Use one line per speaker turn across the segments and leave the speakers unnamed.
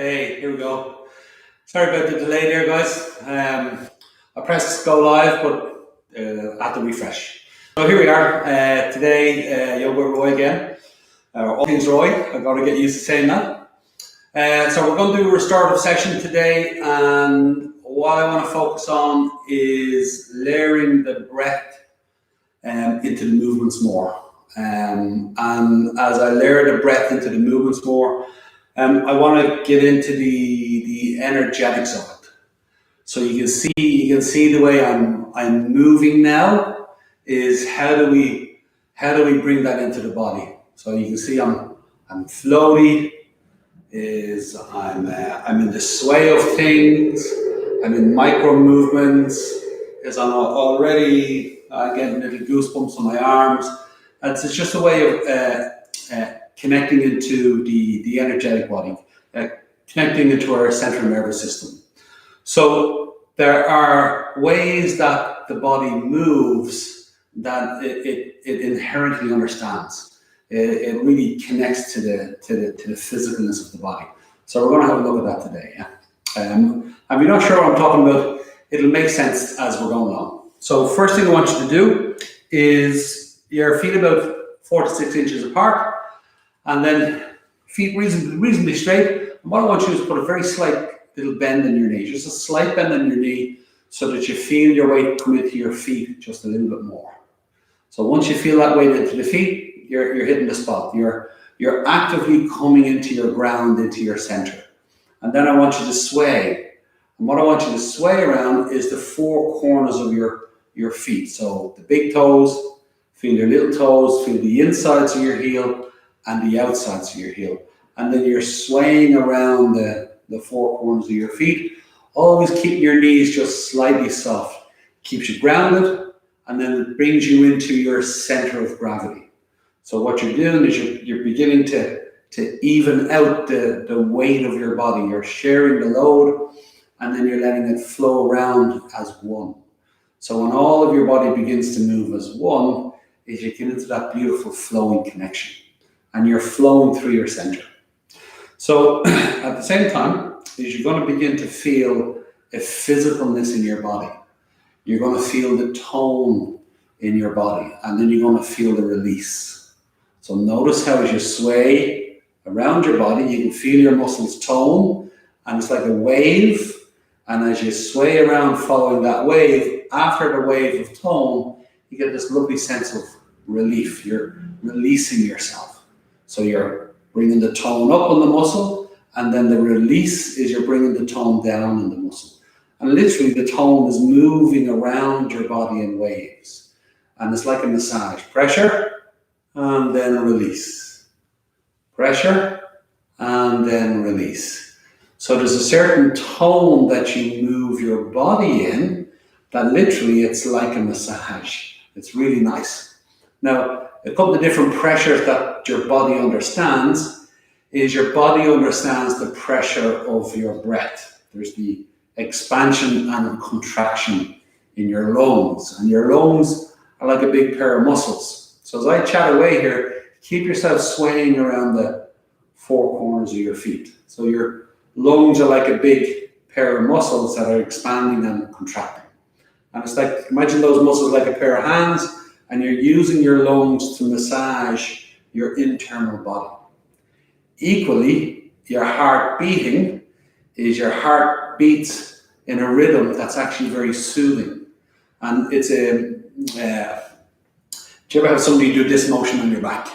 Hey, here we go. Sorry about the delay there, guys. I pressed go live, but I had to refresh. So here we are. Today, Yago Roy again. All things Roy. I've got to get used to saying that. So we're going to do a restorative session today, and what I want to focus on is layering the breath into the movements more. And as I layer the breath into the movements more, I want to get into the energetics of it. So you can see the way I'm moving now is how do we bring that into the body. So you can see I'm floaty. I'm in the sway of things. I'm in micro movements. I'm already getting little goosebumps on my arms. It's just a way of connecting into the energetic body, connecting into our central nervous system. So there are ways that the body moves that it inherently understands. It really connects to the physicalness of the body. So we're going to have a look at that today. Yeah? And if you're not sure what I'm talking about, it'll make sense as we're going along. So first thing I want you to do is your feet about 4 to 6 inches apart, and then feet reasonably straight. And what I want you to do is put a very slight little bend in your knee, just a slight bend in your knee, so that you feel your weight come into your feet just a little bit more. So once you feel that weight into the feet, you're hitting the spot. You're actively coming into your ground, into your center. And then I want you to sway. And what I want you to sway around is the 4 corners of your feet. So the big toes, feel your little toes, feel the insides of your heel and the outsides of your heel. And then you're swaying around the 4 corners of your feet. Always keep your knees just slightly soft. Keeps you grounded, and then it brings you into your center of gravity. So what you're doing is you're beginning to even out the weight of your body. You're sharing the load, and then you're letting it flow around as one. So when all of your body begins to move as one, is you get into that beautiful flowing connection, and you're flowing through your center. So at the same time, is you're going to begin to feel a physicalness in your body. You're going to feel the tone in your body, and then you're going to feel the release. So notice how as you sway around your body, you can feel your muscles tone, and it's like a wave. And as you sway around following that wave, after the wave of tone, you get this lovely sense of relief. You're releasing yourself. So you're bringing the tone up on the muscle, and then the release is you're bringing the tone down in the muscle. And literally the tone is moving around your body in waves. And it's like a massage. Pressure, and then release. Pressure, and then release. So there's a certain tone that you move your body in that literally it's like a massage. It's really nice. Now, a couple of different pressures that your body understands is your body understands the pressure of your breath. There's the expansion and contraction in your lungs. And your lungs are like a big pair of muscles. So as I chat away here, keep yourself swaying around the 4 corners of your feet. So your lungs are like a big pair of muscles that are expanding and contracting. And it's like, imagine those muscles like a pair of hands, and you're using your lungs to massage your internal body. Equally, your heart beating is your heart beats in a rhythm that's actually very soothing. And it's do you ever have somebody do this motion on your back?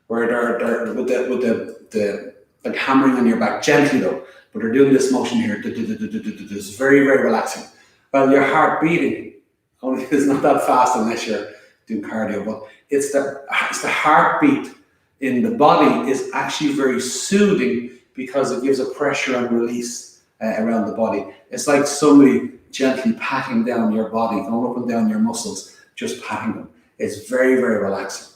Where they're with the like hammering on your back, gently though, but they're doing this motion here. It's very, very relaxing. Well, your heart beating only is not that fast unless you're doing cardio, but it's the heartbeat in the body is actually very soothing because it gives a pressure and release around the body. It's like somebody gently patting down your body, going up and down your muscles, just patting them. It's very, very relaxing.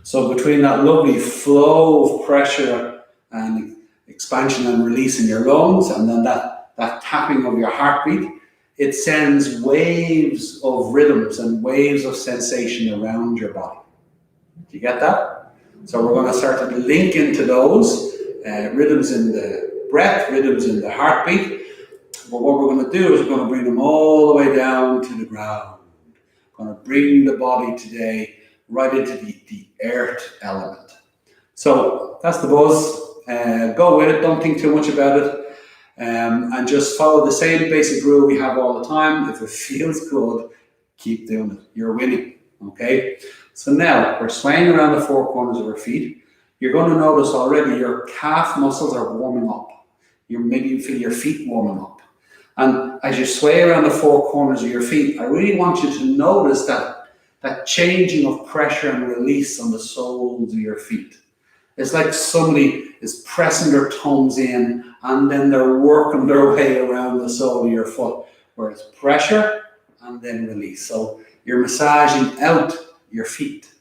So between that lovely flow of pressure and expansion and release in your lungs, and then that tapping of your heartbeat, it sends waves of rhythms and waves of sensation around your body. Do you get that? So we're going to start to link into those rhythms in the breath, rhythms in the heartbeat. But what we're going to do is we're going to bring them all the way down to the ground. We're going to bring the body today right into the earth element. So that's the buzz. Go with it, don't think too much about it. And just follow the same basic rule we have all the time. If it feels good, keep doing it. You're winning. Okay? So now we're swaying around the four corners of our feet. You're going to notice already your calf muscles are warming up. Maybe you feel your feet warming up. And as you sway around the four corners of your feet, I really want you to notice that changing of pressure and release on the soles of your feet. It's like somebody is pressing their toes in and then they're working their way around the sole of your foot, where it's pressure and then release. So you're massaging out your feet.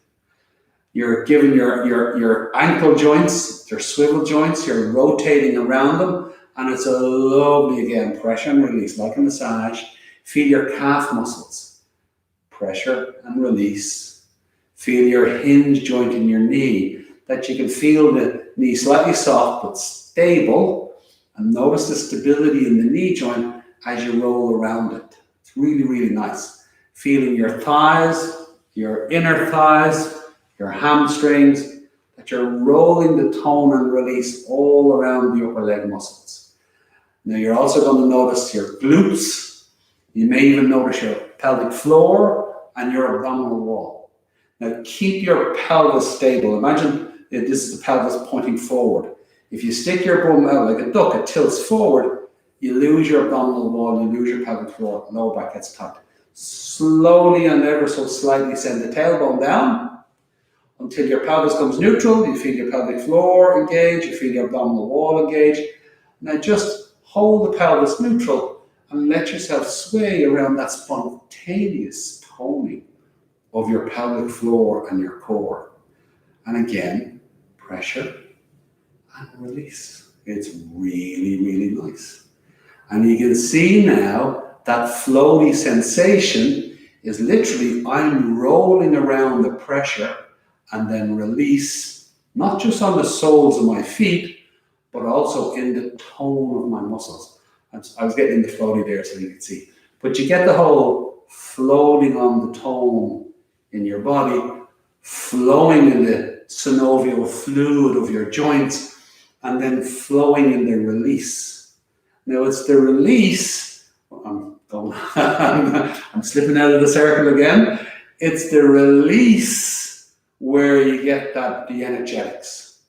You're giving your ankle joints, your swivel joints, you're rotating around them, and it's a lovely, again, pressure and release, like a massage. Feel your calf muscles, pressure and release. Feel your hinge joint in your knee, that you can feel the knee slightly soft but stable, and notice the stability in the knee joint as you roll around it. It's really, really nice. Feeling your thighs, your inner thighs, your hamstrings, that you're rolling the tone and release all around the upper leg muscles. Now you're also going to notice your glutes. You may even notice your pelvic floor and your abdominal wall. Now keep your pelvis stable. Imagine that this is the pelvis pointing forward. If you stick your bum out like a duck, it tilts forward, you lose your abdominal wall, you lose your pelvic floor, lower back gets tight. Slowly and ever so slightly send the tailbone down until your pelvis comes neutral. You feel your pelvic floor engage, you feel your abdominal wall engage. Now just hold the pelvis neutral and let yourself sway around that spontaneous toning of your pelvic floor and your core. And again, pressure and release. It's really, really nice. And you can see now that floaty sensation is literally, I'm rolling around the pressure and then release, not just on the soles of my feet, but also in the tone of my muscles. I was getting the floaty there so you can see. But you get the whole floating on the tone in your body, flowing in the synovial fluid of your joints, and then flowing in the release. Now it's the release, I'm slipping out of the circle again. It's the release where you get the energetics.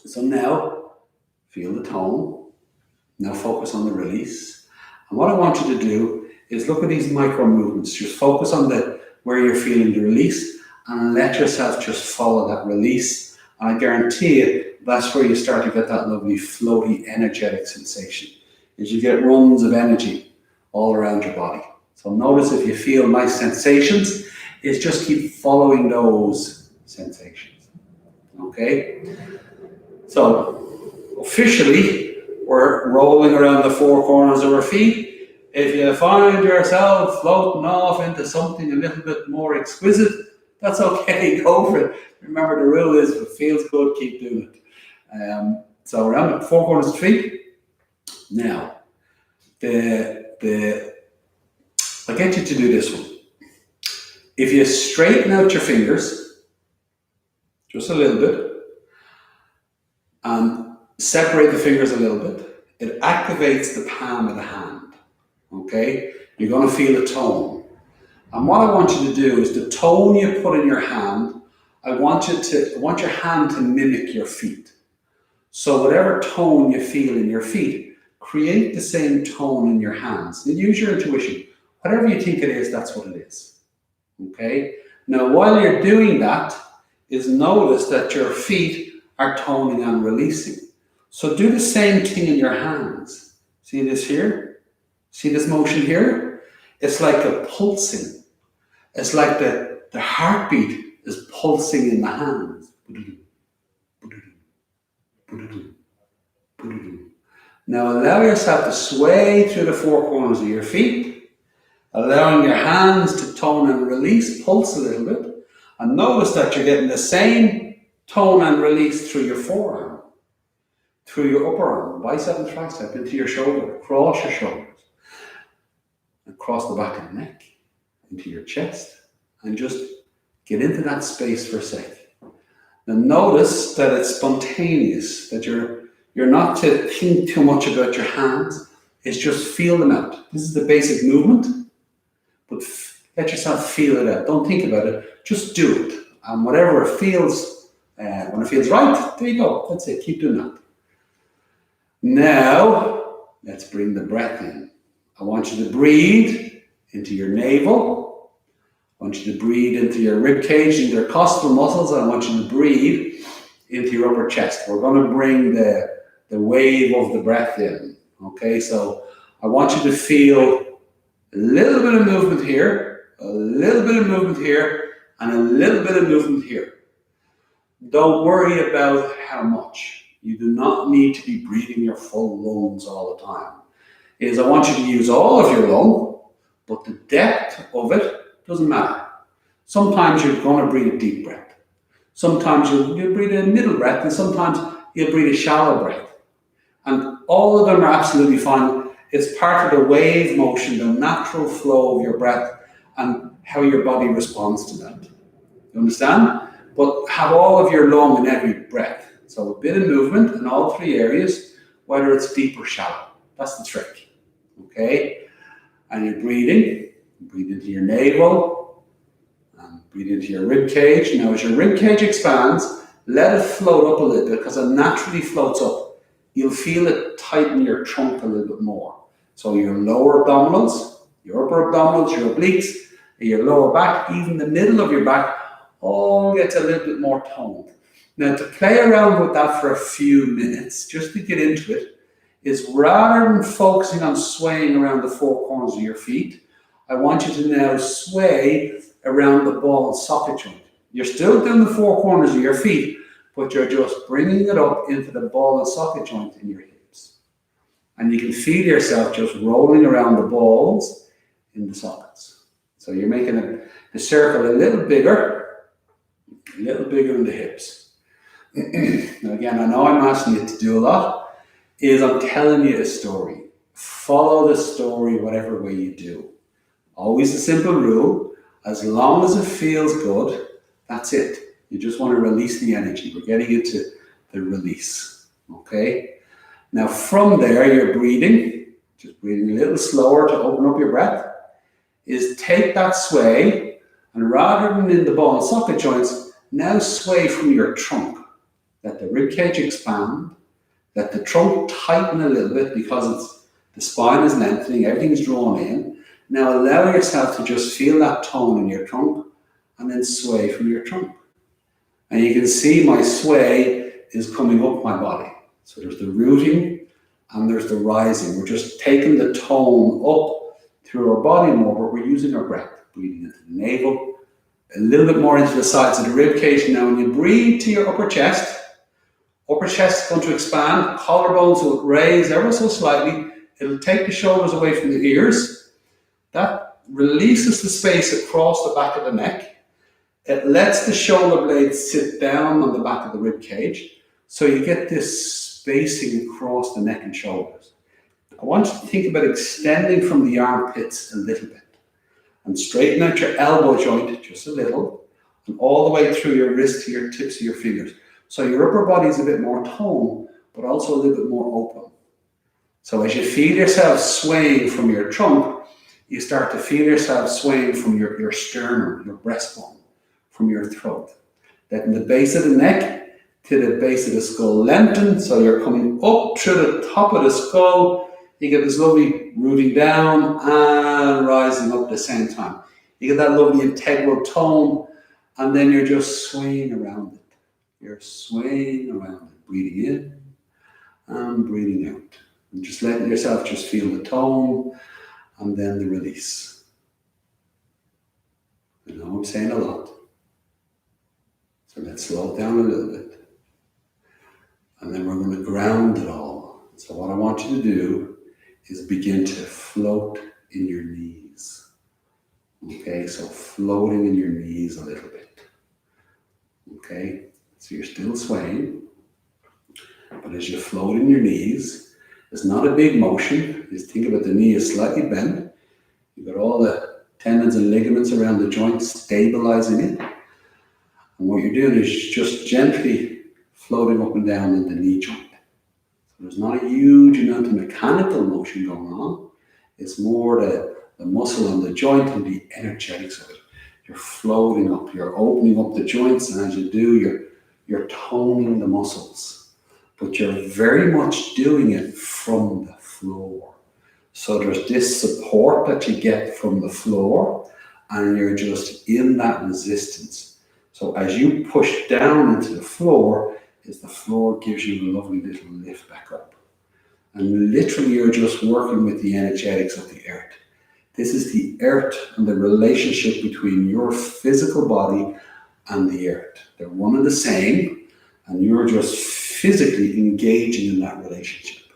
So now, feel the tone. Now focus on the release. And what I want you to do is look at these micro movements. Just focus on where you're feeling the release and let yourself just follow that release. And I guarantee you, that's where you start to get that lovely floaty energetic sensation. Is you get runs of energy all around your body. So notice if you feel nice sensations, is just keep following those sensations. Okay? So officially, we're rolling around the four corners of our feet. If you find yourself floating off into something a little bit more exquisite, that's okay, go for it. Remember, the rule is if it feels good, keep doing it. So around the four corners of the feet. Now, I'll get you to do this one. If you straighten out your fingers, just a little bit, and separate the fingers a little bit, it activates the palm of the hand. Okay? You're going to feel a tone. And what I want you to do is the tone you put in your hand, I want your hand to mimic your feet. So whatever tone you feel in your feet, create the same tone in your hands. And use your intuition. Whatever you think it is, that's what it is. Okay? Now, while you're doing that, is notice that your feet are toning and releasing. So do the same thing in your hands. See this here? See this motion here? It's like a pulsing. It's like the heartbeat is pulsing in the hands. Now allow yourself to sway through the four corners of your feet, allowing your hands to tone and release, pulse a little bit, and notice that you're getting the same tone and release through your forearm, through your upper arm, bicep and tricep, into your shoulder, across your shoulders, across the back of the neck, into your chest, and just get into that space for a sec. Now notice that it's spontaneous, that you're not to think too much about your hands, it's just feel them out. This is the basic movement, but let yourself feel it out. Don't think about it, just do it. And whatever it feels, when it feels right, there you go. That's it, keep doing that. Now, let's bring the breath in. I want you to breathe into your navel. I want you to breathe into your rib cage, intercostal muscles, and I want you to breathe into your upper chest. We're going to bring the wave of the breath in. Okay, so I want you to feel a little bit of movement here, a little bit of movement here, and a little bit of movement here. Don't worry about how much. You do not need to be breathing your full lungs all the time. I want you to use all of your lung, but the depth of it doesn't matter. Sometimes you're going to breathe a deep breath. Sometimes you'll breathe a middle breath, and sometimes you'll breathe a shallow breath. And all of them are absolutely fine. It's part of the wave motion, the natural flow of your breath, and how your body responds to that. You understand? But have all of your lung in every breath. So a bit of movement in all three areas, whether it's deep or shallow. That's the trick. Okay? And you're breathing. Breathe into your navel. And breathe into your rib cage. Now as your rib cage expands, let it float up a little bit because it naturally floats up. You'll feel it tighten your trunk a little bit more. So your lower abdominals, your upper abdominals, your obliques, your lower back, even the middle of your back, all gets a little bit more toned. Now to play around with that for a few minutes, just to get into it, is rather than focusing on swaying around the four corners of your feet, I want you to now sway around the ball and socket joint. You're still doing the four corners of your feet, but you're just bringing it up into the ball and socket joint in your hips. And you can feel yourself just rolling around the balls in the sockets. So you're making the circle a little bigger in the hips. Now again, I know I'm asking you to do a lot, I'm telling you a story. Follow the story whatever way you do. Always a simple rule, as long as it feels good, that's it. You just want to release the energy. We're getting into the release, okay? Now from there, you're breathing, just breathing a little slower to open up your breath, take that sway, and rather than in the ball and socket joints, now sway from your trunk. Let the ribcage expand. Let the trunk tighten a little bit because the spine is lengthening, everything's drawn in. Now allow yourself to just feel that tone in your trunk and then sway from your trunk. And you can see my sway is coming up my body. So there's the rooting and there's the rising. We're just taking the tone up through our body more, but we're using our breath. Breathing into the navel, a little bit more into the sides of the rib cage. Now when you breathe to your upper chest is going to expand, collarbones will raise ever so slightly. It'll take the shoulders away from the ears. That releases the space across the back of the neck. It lets the shoulder blades sit down on the back of the rib cage. So you get this spacing across the neck and shoulders. I want you to think about extending from the armpits a little bit. And straighten out your elbow joint just a little, and all the way through your wrist to your tips of your fingers. So your upper body is a bit more toned, but also a little bit more open. So as you feel yourself swaying from your trunk, you start to feel yourself swaying from your sternum, your breastbone, from your throat. Letting the base of the neck to the base of the skull lengthen, so you're coming up through the top of the skull. You get this lovely rooting down and rising up at the same time. You get that lovely integral tone, and then you're just swaying around it. You're swaying around it, breathing in and breathing out. And just letting yourself just feel the tone and then the release. I know I'm saying a lot, so let's slow it down a little bit. And then we're going to ground it all. So what I want you to do is begin to float in your knees. Okay, so floating in your knees a little bit. Okay, so you're still swaying. But as you float in your knees, it's not a big motion. Just think about the knee is slightly bent. You've got all the tendons and ligaments around the joint stabilizing it. And what you're doing is just gently floating up and down in the knee joint. So there's not a huge amount of mechanical motion going on. It's more the muscle and the joint and the energetics of it. You're floating up, you're opening up the joints, and as you do, you're toning the muscles. But you're very much doing it from the floor. So there's this support that you get from the floor, and you're just in that resistance. So as you push down into the floor, the floor gives you a lovely little lift back up. And literally you're just working with the energetics of the earth. This is the earth and the relationship between your physical body and the earth. They're one and the same, and you're just physically engaging in that relationship,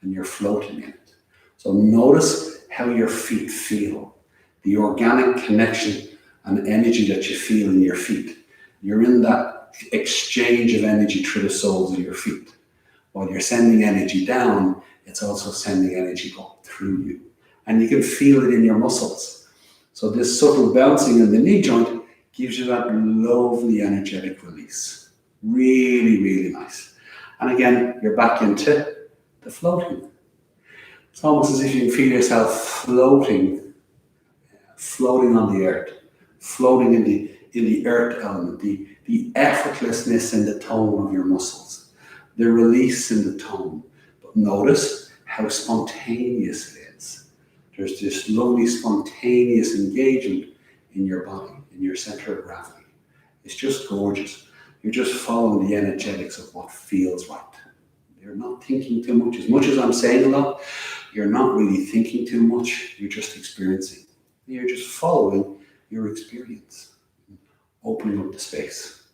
and you're floating in it. So notice how your feet feel, the organic connection and energy that you feel in your feet. You're in that exchange of energy through the soles of your feet. While you're sending energy down, it's also sending energy up through you. And you can feel it in your muscles. So this subtle bouncing in the knee joint gives you that lovely energetic release. Really, really nice. And again, you're back into the floating. It's almost as if you can feel yourself floating on the earth, floating in the earth element, the effortlessness in the tone of your muscles, the release in the tone. But notice how spontaneous it is. There's this lovely spontaneous engagement in your body, in your center of gravity. It's just gorgeous. You're just following the energetics of what feels right. You're not thinking too much. As much as I'm saying a lot, you're not really thinking too much. You're just experiencing. You're just following your experience, opening up the space.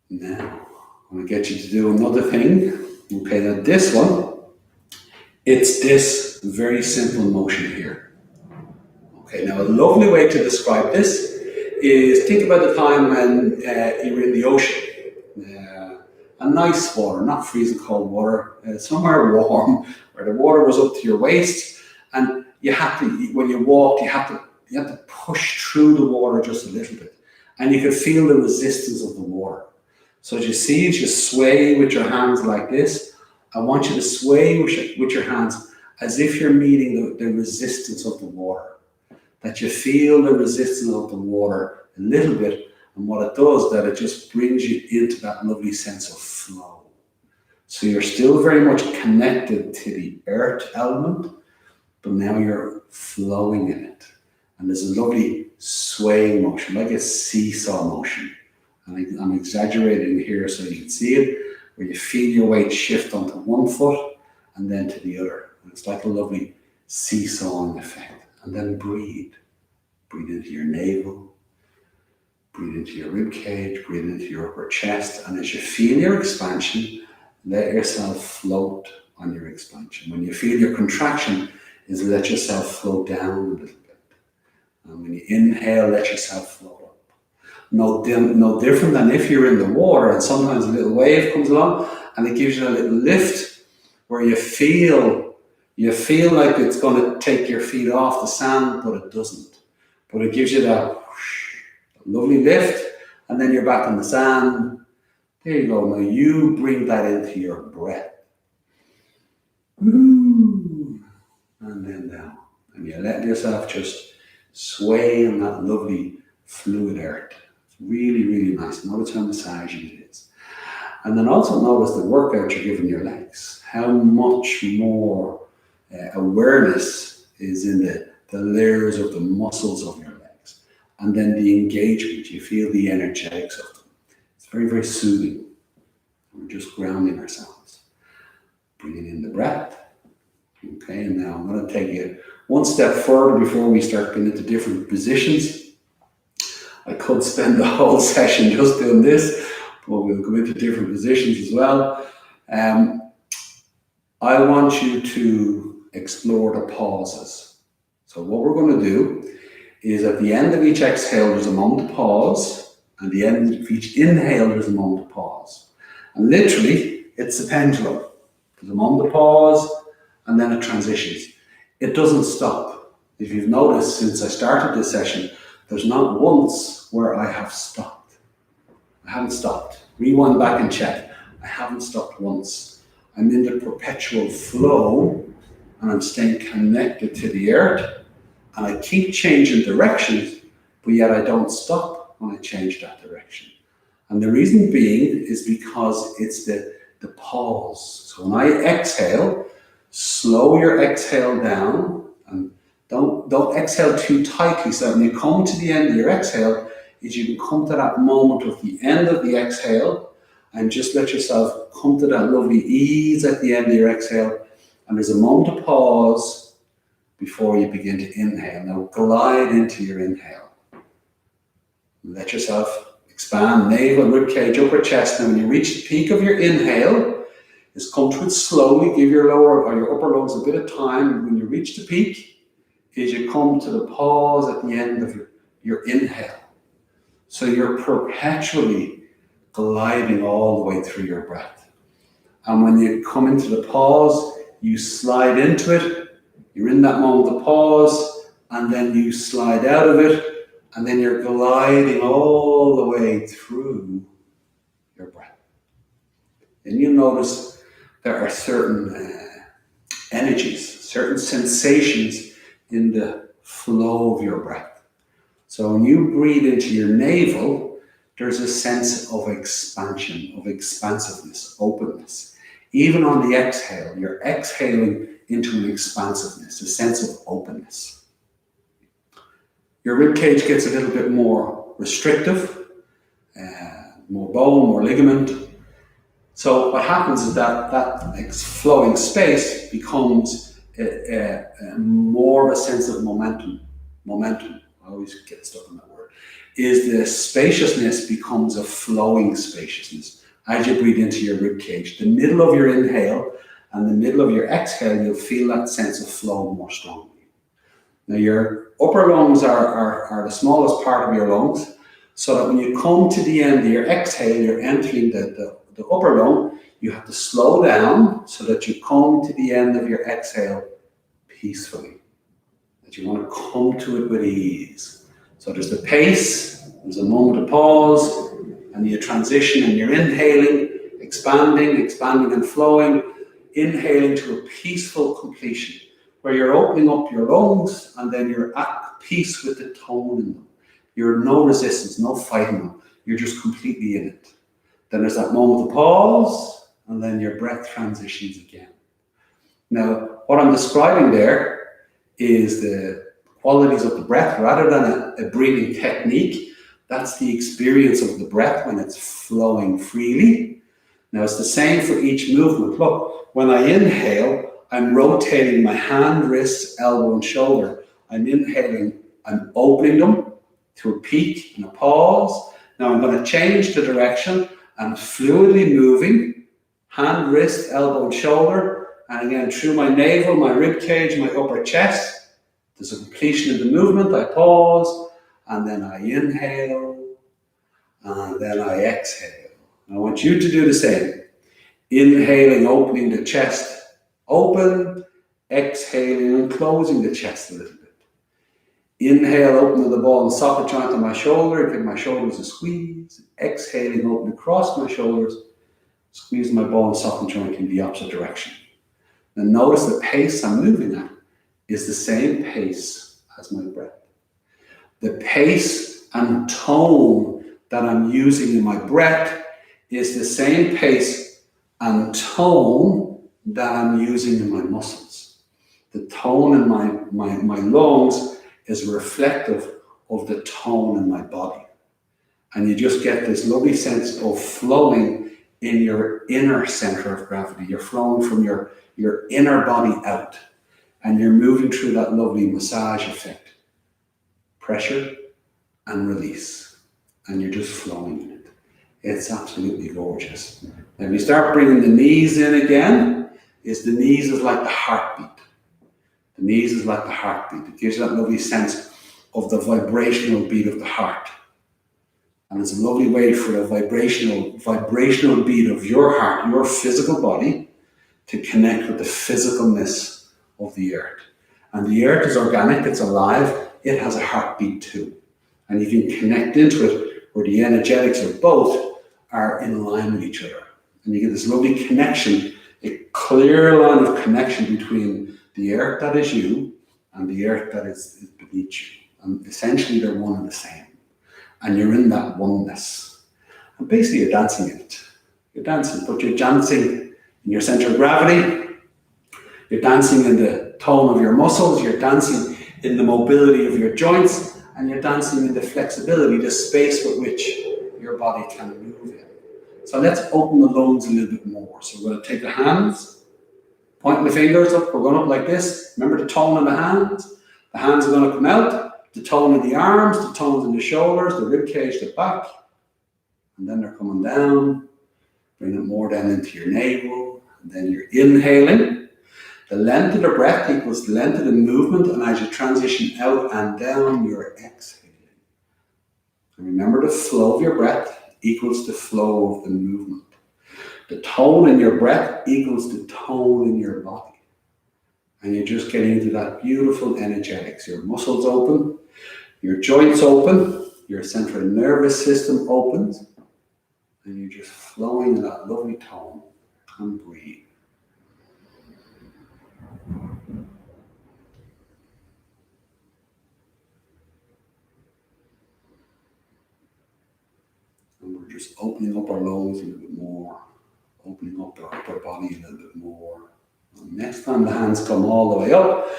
Now, I'm going to get you to do another thing. Okay, now this one, it's this very simple motion here. Okay, now a lovely way to describe this is think about the time when you were in the ocean. A nice water, not freezing cold water, somewhere warm, where the water was up to your waist, and you had to, when you walked, you had to push through the water just a little bit, and you could feel the resistance of the water. So as you see, as you sway with your hands like this, I want you to sway with your hands as if you're meeting the resistance of the water. That you feel the resistance of the water a little bit, and what it does, that it just brings you into that lovely sense of flow. So you're still very much connected to the earth element, but now you're flowing in it. And there's a lovely swaying motion, like a seesaw motion. And I'm exaggerating here so you can see it, where you feel your weight shift onto one foot and then to the other. And it's like a lovely seesawing effect. And then breathe. Breathe into your navel. Breathe into your rib cage, breathe into your upper chest, and as you feel your expansion, let yourself float on your expansion. When you feel your contraction, is let yourself float down a little bit. And when you inhale, let yourself float up. No different than if you're in the water and sometimes a little wave comes along and it gives you a little lift where you feel like it's going to take your feet off the sand, but it doesn't. But it gives you that lovely lift, and then you're back on the sand. There you go. Now you bring that into your breath. Ooh. And then down. And you let yourself just sway in that lovely fluid earth. It's really, really nice. Notice how massaging it is. And then also notice the workout you're giving your legs. How much more awareness is in the layers of the muscles of your legs. And then the engagement, you feel the energetics of them. It's very, very soothing. We're just grounding ourselves. Bringing in the breath. Okay, and now I'm going to take you one step further before we start getting into different positions. I could spend the whole session just doing this, but we'll go into different positions as well. I want you to explore the pauses. So what we're going to do is at the end of each exhale, there's a moment to pause, and at the end of each inhale, there's a moment to pause. And literally, it's a pendulum. There's a moment of pause, and then it transitions. It doesn't stop. If you've noticed since I started this session, there's not once where I have stopped. I haven't stopped. Rewind back and check. I haven't stopped once. I'm in the perpetual flow, and I'm staying connected to the earth, and I keep changing directions, but yet I don't stop when I change that direction. And the reason being is because it's the pause. So when I exhale, slow your exhale down, and don't exhale too tightly, so that when you come to the end of your exhale, is you can come to that moment of the end of the exhale, and just let yourself come to that lovely ease at the end of your exhale. And there's a moment of pause before you begin to inhale. Now glide into your inhale. Let yourself expand navel, ribcage, upper chest. Now when you reach the peak of your inhale, just come to it slowly. Give your lower or your upper lungs a bit of time. When you reach the peak, is you come to the pause at the end of your inhale. So you're perpetually gliding all the way through your breath. And when you come into the pause, you slide into it. You're in that moment of pause, and then you slide out of it, and then you're gliding all the way through your breath. And you'll notice there are certain energies, certain sensations in the flow of your breath. So when you breathe into your navel, there's a sense of expansion, of expansiveness, openness. Even on the exhale, you're exhaling into an expansiveness, a sense of openness. Your ribcage gets a little bit more restrictive, more bone, more ligament. So what happens is that flowing space becomes more of a sense of momentum. Momentum, I always get stuck on that word. Is the spaciousness becomes a flowing spaciousness as you breathe into your ribcage. The middle of your inhale and the middle of your exhale, you'll feel that sense of flow more strongly. Now your upper lungs are the smallest part of your lungs, so that when you come to the end of your exhale, you're entering the upper lung, you have to slow down so that you come to the end of your exhale peacefully. That you want to come to it with ease. So there's the pace, there's a moment of pause, and you transition and you're inhaling, expanding and flowing, inhaling to a peaceful completion, where you're opening up your lungs and then you're at peace with the tone in them. You're no resistance, no fighting them. You're just completely in it. Then there's that moment of pause, and then your breath transitions again. Now, what I'm describing there is the qualities of the breath rather than a breathing technique. That's the experience of the breath when it's flowing freely. Now it's the same for each movement. Look, when I inhale, I'm rotating my hand, wrist, elbow, and shoulder. I'm inhaling, I'm opening them to a peak and a pause. Now I'm going to change the direction. I'm fluidly moving, hand, wrist, elbow, and shoulder. And again, through my navel, my rib cage, my upper chest. There's a completion of the movement. I pause, and then I inhale, and then I exhale. I want you to do the same. Inhaling, opening the chest open, exhaling and closing the chest a little bit. Inhale, opening the ball and socket joint on my shoulder, give my shoulders a squeeze. Exhaling, open across my shoulders, squeeze my ball and socket joint in the opposite direction. Now notice the pace I'm moving at is the same pace as my breath. The pace and tone that I'm using in my breath is the same pace and tone that I'm using in my muscles. The tone in my lungs is reflective of the tone in my body. And you just get this lovely sense of flowing in your inner center of gravity. You're flowing from your inner body out. And you're moving through that lovely massage effect. Pressure and release. And you're just flowing in it. It's absolutely gorgeous. Now, if you start bringing the knees in again, the knees is like the heartbeat. The knees is like the heartbeat. It gives you that lovely sense of the vibrational beat of the heart. And it's a lovely way for a vibrational beat of your heart, your physical body, to connect with the physicalness of the earth. And the earth is organic, it's alive, it has a heartbeat too. And you can connect into it where the energetics of both are in line with each other. And you get this lovely connection, a clear line of connection between the earth that is you and the earth that is beneath you. And essentially they're one and the same. And you're in that oneness. And basically you're dancing in it. You're dancing, but you're dancing in your center of gravity. You're dancing in the tone of your muscles. You're dancing in the mobility of your joints. And you're dancing in the flexibility, the space with which your body can move in. So let's open the lungs a little bit more. So we're going to take the hands, pointing the fingers up. We're going up like this. Remember the tone in the hands? The hands are going to come out. The tone in the arms, the tones in the shoulders, the rib cage, the back. And then they're coming down. Bring it more down into your navel. And then you're inhaling. The length of the breath equals the length of the movement. And as you transition out and down, you're exhaling. And remember, the flow of your breath equals the flow of the movement. The tone in your breath equals the tone in your body. And you're just getting into that beautiful energetics. Your muscles open, your joints open, your central nervous system opens, and you're just flowing in that lovely tone. And breathe. And we're just opening up our lungs a little bit more, opening up our upper body a little bit more. And next time the hands come all the way up,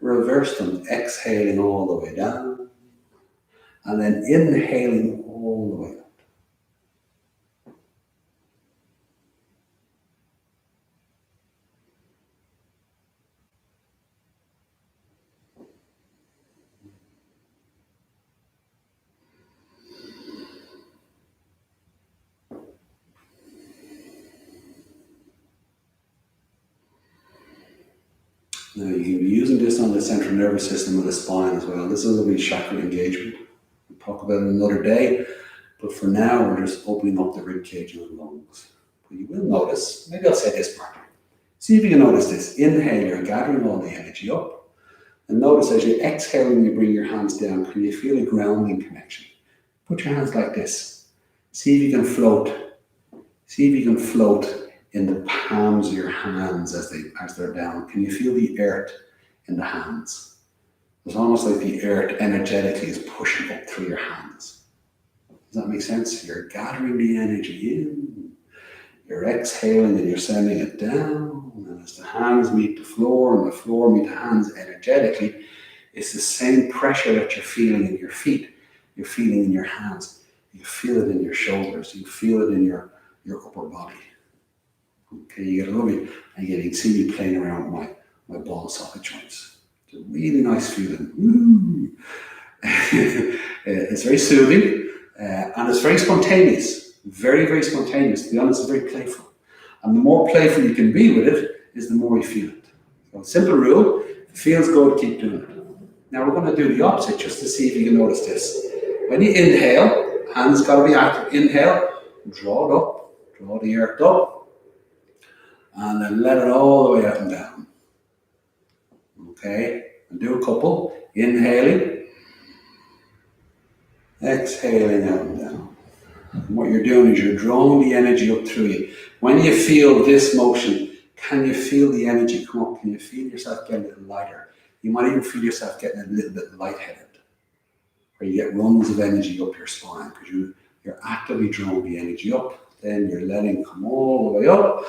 reverse them, exhaling all the way down, and then inhaling all the way up. Now you can be using this on the central nervous system of the spine as well. This is a wee chakra engagement. We'll talk about it another day, but for now we're just opening up the rib cage and the lungs. But you will notice, maybe I'll say this part. See if you can notice this. Inhale, you're gathering all the energy up. And notice as you exhale and you bring your hands down, can you feel a grounding connection? Put your hands like this. See if you can float. See if you can float in the palms of your hands as they're down. Can you feel the earth in the hands? It's almost like the earth energetically is pushing up through your hands. Does that make sense? You're gathering the energy in, you're exhaling and you're sending it down. And as the hands meet the floor and the floor meet the hands energetically, it's the same pressure that you're feeling in your feet, you're feeling in your hands. You feel it in your shoulders, you feel it in your upper body. Okay, you get a lovely, and you can see me playing around with my ball socket joints. It's a really nice feeling. It's very soothing, and it's very spontaneous. Very, very spontaneous. To be honest, it's very playful. And the more playful you can be with it, is the more you feel it. So simple rule, if it feels good, keep doing it. Now we're going to do the opposite, just to see if you can notice this. When you inhale, hands got to be active. Inhale, draw it up, draw the earth up. And then let it all the way up and down. Okay, and do a couple. Inhaling, exhaling out and down. And what you're doing is you're drawing the energy up through you. When you feel this motion, can you feel the energy come up? Can you feel yourself getting a little lighter? You might even feel yourself getting a little bit lightheaded. Or you get runs of energy up your spine because you're actively drawing the energy up. Then you're letting it come all the way up.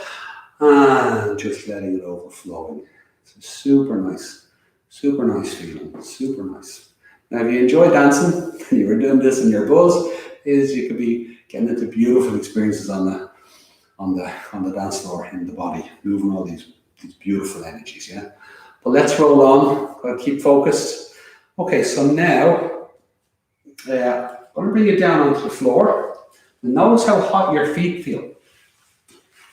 And just letting it overflow. It's a super nice feeling, super nice. Now if you enjoy dancing, and you were doing this in your buzz, is you could be getting into beautiful experiences on the dance floor, in the body, moving all these beautiful energies, yeah? But let's roll on, gotta keep focused. Okay, so now, I'm gonna bring you down onto the floor, and notice how hot your feet feel.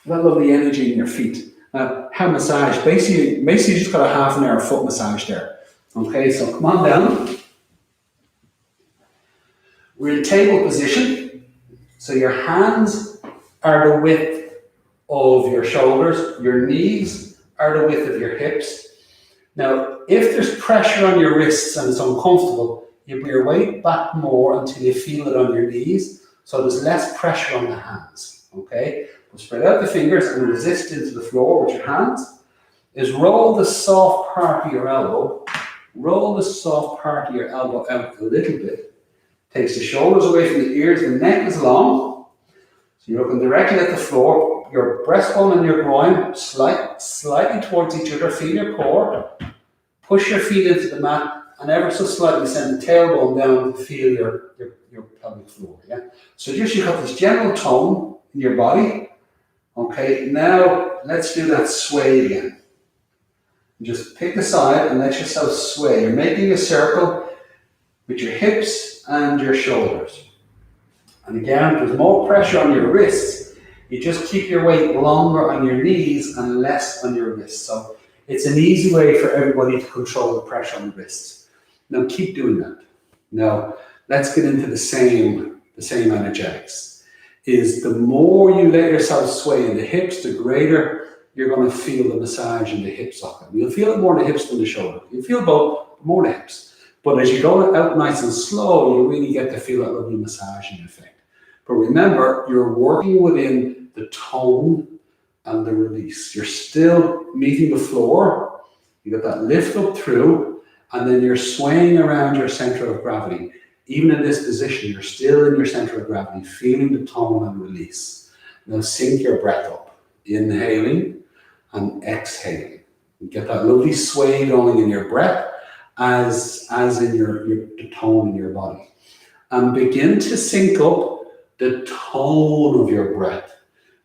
That lovely energy in your feet. How massage? Basically you just got a half an hour foot massage there. Okay, so come on down. We're in table position. So your hands are the width of your shoulders, your knees are the width of your hips. Now, if there's pressure on your wrists and it's uncomfortable, you bring your weight back more until you feel it on your knees, so there's less pressure on the hands, okay? But spread out the fingers and resist into the floor with your hands. Is roll the soft part of your elbow, roll the soft part of your elbow out a little bit. Takes the shoulders away from the ears, the neck is long. So you're looking directly at the floor, your breastbone and your groin slightly towards each other, feel your core. Push your feet into the mat and ever so slightly send the tailbone down to feel your pelvic floor. Yeah? So just you've got this general tone in your body. Okay, now let's do that sway again. Just pick a side and let yourself sway. You're making a circle with your hips and your shoulders. And again, if there's more pressure on your wrists, you just keep your weight longer on your knees and less on your wrists. So it's an easy way for everybody to control the pressure on the wrists. Now keep doing that. Now let's get into the same energetics. Is the more you let yourself sway in the hips, the greater you're going to feel the massage in the hip socket. You'll feel it more in the hips than the shoulder. You'll feel both, more the hips. But as you go out nice and slow, you really get to feel that lovely massaging effect. But remember, you're working within the tone and the release. You're still meeting the floor. You got that lift up through, and then you're swaying around your center of gravity. Even in this position, you're still in your center of gravity, feeling the tone and release. Now sink your breath up, inhaling and exhaling. You get that lovely sway going in your breath as in the tone in your body. And begin to sync up the tone of your breath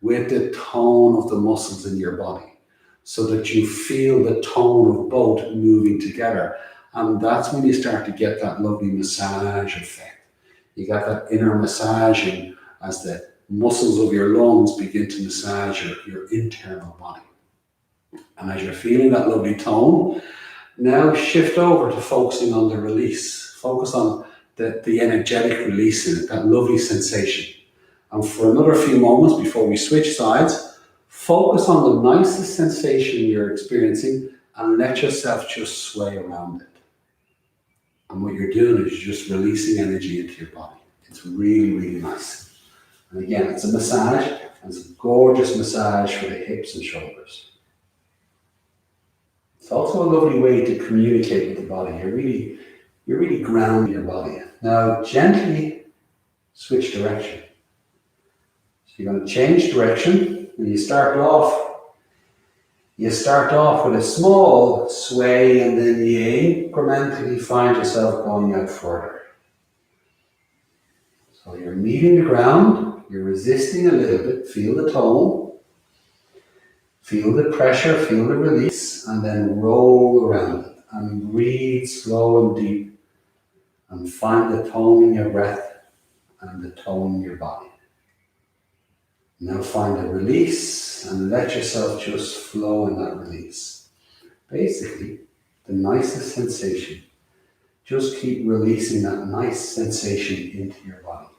with the tone of the muscles in your body, so that you feel the tone of both moving together. And that's when you start to get that lovely massage effect. You got that inner massaging as the muscles of your lungs begin to massage your internal body. And as you're feeling that lovely tone, now shift over to focusing on the release. Focus on the energetic release in it, that lovely sensation. And for another few moments before we switch sides, focus on the nicest sensation you're experiencing and let yourself just sway around it. And what you're doing is you're just releasing energy into your body. It's really, really nice. And again, it's a massage, and it's a gorgeous massage for the hips and shoulders. It's also a lovely way to communicate with the body. You're really grounding your body. Now gently switch direction. So you're going to change direction, and you start off with a small sway, and then you incrementally find yourself going out further. So you're meeting the ground, you're resisting a little bit, feel the tone, feel the pressure, feel the release, and then roll around it and breathe slow and deep and find the tone in your breath and the tone in your body. Now find a release and let yourself just flow in that release. Basically, the nicest sensation. Just keep releasing that nice sensation into your body.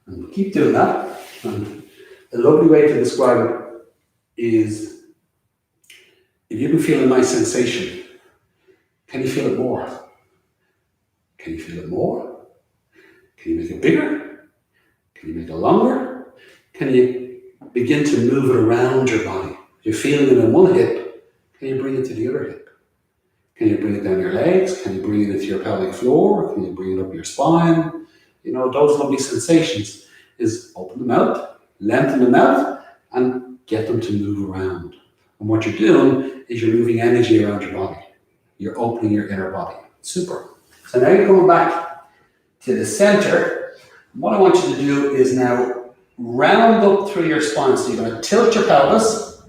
And keep doing that. And a lovely way to describe it is, if you can feel a nice sensation, can you feel it more? Can you feel it more? Can you make it bigger? Can you make it longer? Can you begin to move it around your body? If you're feeling it in one hip, can you bring it to the other hip? Can you bring it down your legs? Can you bring it into your pelvic floor? Can you bring it up your spine? You know, those lovely sensations is open them out, lengthen them out, and get them to move around. And what you're doing is you're moving energy around your body. You're opening your inner body. Super. So now you're coming back to the center. What I want you to do is now round up through your spine. So you're going to tilt your pelvis,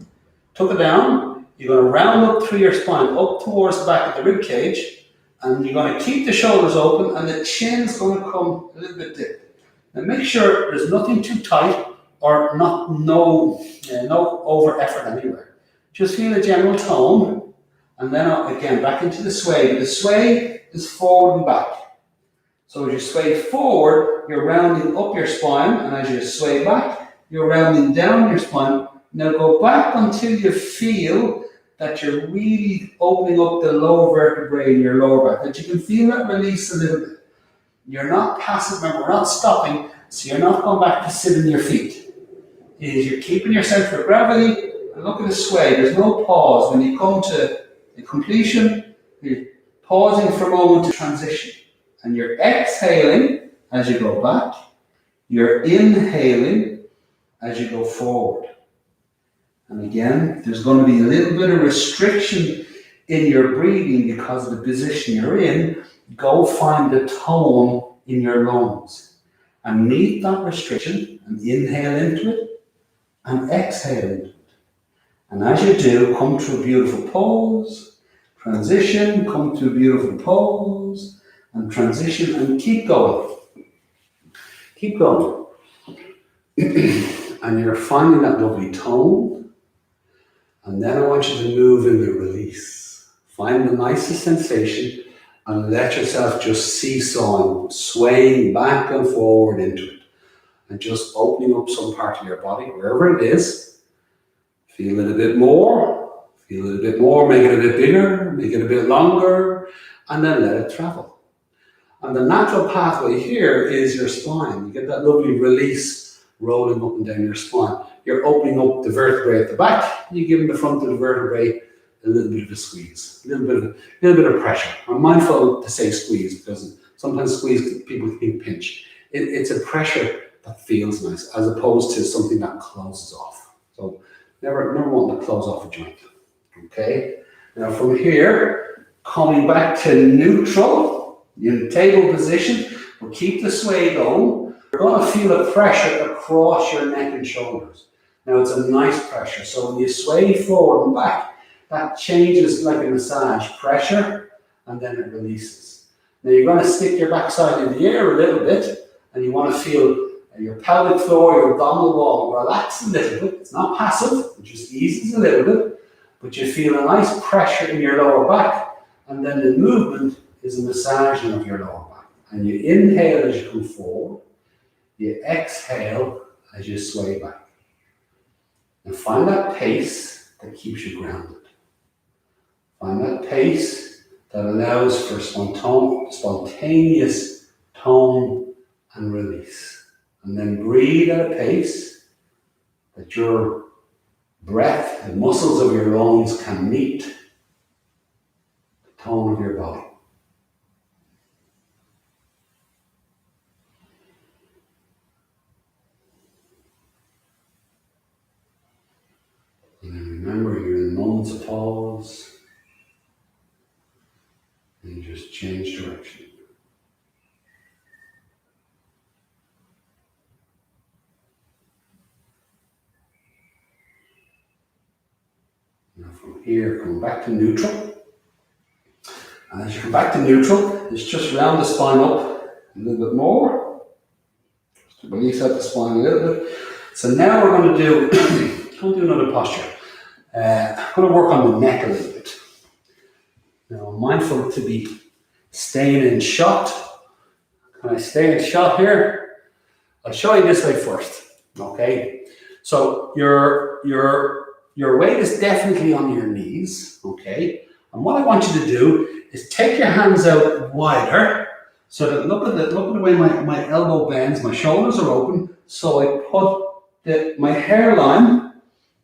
tuck it down. You're going to round up through your spine, up towards the back of the rib cage, and you're going to keep the shoulders open, and the chin's going to come a little bit deep. Now make sure there's nothing too tight or no over effort anywhere. Just feel a general tone, and then again back into the sway. The sway is forward and back. So as you sway forward, you're rounding up your spine, and as you sway back, you're rounding down your spine. Now go back until you feel that you're really opening up the lower vertebrae in your lower back, that you can feel that release a little bit. You're not passive, remember, we're not stopping, so you're not going back to sit on your feet. You're keeping your center of gravity, and look at the sway. There's no pause. When you come to the completion, you're pausing for a moment to transition. And you're exhaling as you go back. You're inhaling as you go forward. And again, there's going to be a little bit of restriction in your breathing because of the position you're in. Go find the tone in your lungs and meet that restriction and inhale into it and exhale into it. And as you do, come to a beautiful pose, transition, come to a beautiful pose, and transition, and keep going. Keep going. And you're finding that lovely tone. And then I want you to move in the release. Find the nicest sensation and let yourself just seesawing, swaying back and forward into it. And just opening up some part of your body, wherever it is. Feel it a bit more. Feel it a bit more. Make it a bit bigger. Make it a bit longer. And then let it travel. And the natural pathway here is your spine. You get that lovely release rolling up and down your spine. You're opening up the vertebrae at the back. You're giving the front of the vertebrae a little bit of a squeeze, a little bit of pressure. I'm mindful to say squeeze because sometimes squeeze people think pinch. It's a pressure that feels nice as opposed to something that closes off. So never want to close off a joint. Okay. Now from here, coming back to neutral. In table position, we'll keep the sway going. You're going to feel a pressure across your neck and shoulders. Now it's a nice pressure, so when you sway forward and back, that changes like a massage. Pressure, and then it releases. Now you're going to stick your backside in the air a little bit, and you want to feel your pelvic floor, your abdominal wall relax a little bit. It's not passive, it just eases a little bit, but you feel a nice pressure in your lower back, and then the movement is a massaging of your lower back. And you inhale as you come forward, you exhale as you sway back. And find that pace that keeps you grounded. Find that pace that allows for spontaneous tone and release. And then breathe at a pace that your breath, the muscles of your lungs can meet the tone of your body. Remember, you're in moments of pause, and you just change direction. Now from here, come back to neutral. And as you come back to neutral, it's just round the spine up a little bit more. Just to release out the spine a little bit. So now we're going to do another posture. I'm going to work on the neck a little bit. Now I'm mindful to be staying in shot. Can I stay in shot here? I'll show you this way first. Okay. So your weight is definitely on your knees. Okay. And what I want you to do is take your hands out wider. So that look at the way my elbow bends, my shoulders are open. So I put my hairline.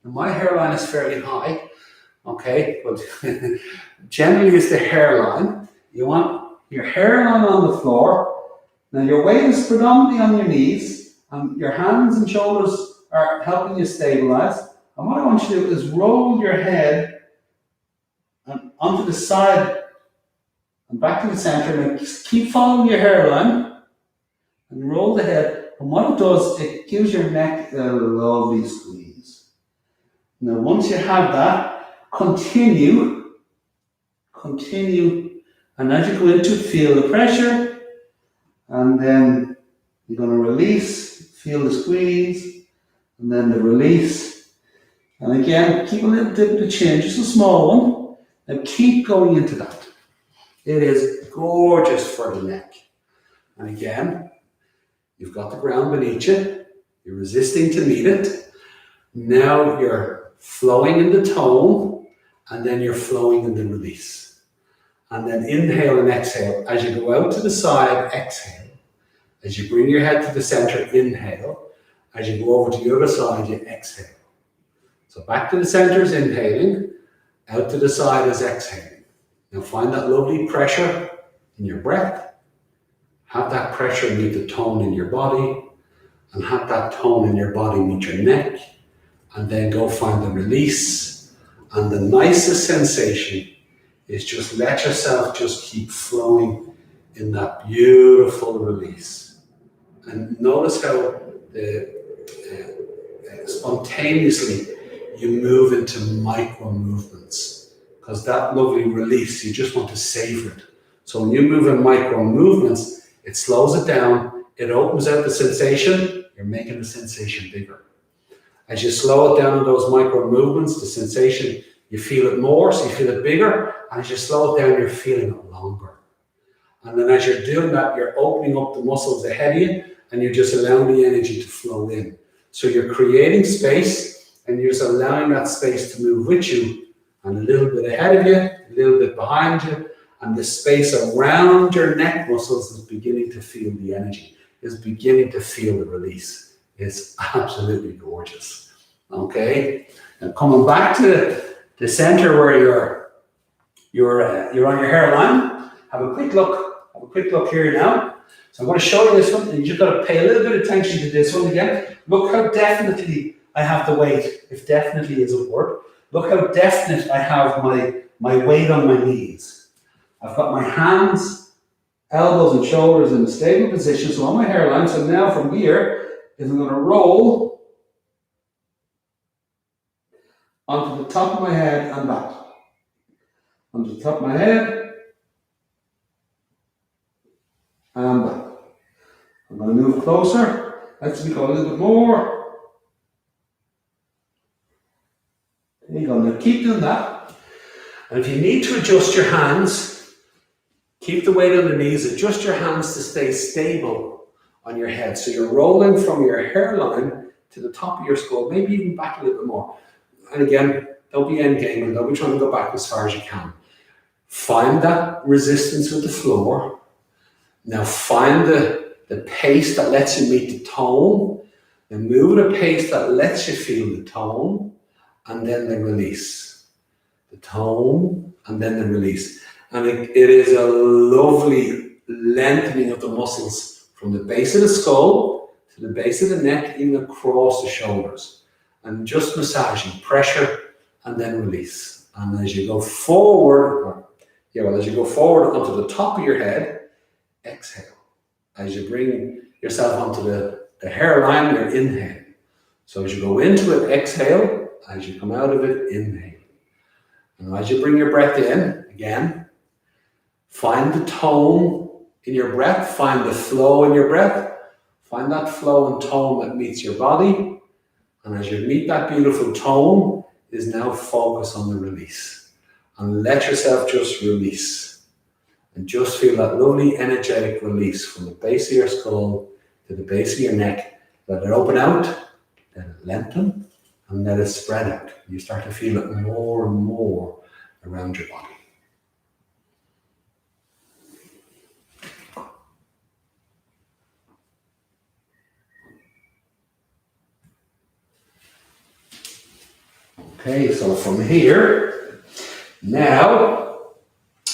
And my hairline is fairly high, okay, but generally it's the hairline. You want your hairline on the floor. Now your weight is predominantly on your knees, and your hands and shoulders are helping you stabilize. And what I want you to do is roll your head onto the side and back to the center, and just keep following your hairline and roll the head. And what it does, it gives your neck a lovely squeeze. Now, once you have that, continue, and as you go into it, feel the pressure, and then you're going to release, feel the squeeze, and then the release, and again, keep a little dip of the chin, just a small one, and keep going into that. It is gorgeous for the neck. And again, you've got the ground beneath you. You're resisting to meet it. Now you're flowing in the tone, and then you're flowing in the release. And then inhale and exhale. As you go out to the side, exhale. As you bring your head to the center, inhale. As you go over to the other side, you exhale. So back to the center is inhaling, out to the side is exhaling. Now find that lovely pressure in your breath. Have that pressure meet the tone in your body, and have that tone in your body meet your neck, and then go find the release. And the nicest sensation is just let yourself just keep flowing in that beautiful release. And notice how spontaneously you move into micro movements, because that lovely release, you just want to savor it. So when you move in micro movements, it slows it down, it opens out the sensation, you're making the sensation bigger. As you slow it down in those micro movements, the sensation, you feel it more, so you feel it bigger. And as you slow it down, you're feeling it longer. And then as you're doing that, you're opening up the muscles ahead of you, and you're just allowing the energy to flow in. So you're creating space, and you're just allowing that space to move with you, and a little bit ahead of you, a little bit behind you, and the space around your neck muscles is beginning to feel the energy, is beginning to feel the release. It's absolutely gorgeous. Okay, and coming back to the center where you're on your hairline, have a quick look. Have a quick look here now. So I'm going to show you this one, and you just got to pay a little bit of attention to this one again. Look how definitely I have the weight, if definitely is a word. Look how definite I have my weight on my knees. I've got my hands, elbows and shoulders in a stable position, so on my hairline. So now from here, is I'm going to roll onto the top of my head and back. Onto the top of my head and back. I'm going to move closer. Let's go a little bit more. There you go. Now keep doing that. And if you need to adjust your hands, keep the weight on the knees, adjust your hands to stay stable on your head. So you're rolling from your hairline to the top of your skull, maybe even back a little bit more. And again, don't be endgaming, don't be trying to go back as far as you can. Find that resistance with the floor. Now find the pace that lets you meet the tone. Then move at a pace that lets you feel the tone. And then the release. The tone, and then the release. And it is a lovely lengthening of the muscles from the base of the skull to the base of the neck, even across the shoulders. And just massaging, pressure, and then release. And as you go forward, as you go forward onto the top of your head, exhale. As you bring yourself onto the hairline, you're inhaling. So as you go into it, exhale. As you come out of it, inhale. And as you bring your breath in, again, find the tone in your breath, find the flow in your breath, find that flow and tone that meets your body. And as you meet that beautiful tone, is now focus on the release. And let yourself just release. And just feel that lovely energetic release from the base of your skull to the base of your neck. Let it open out, let it lengthen, and let it spread out. You start to feel it more and more around your body. Okay, so from here, now,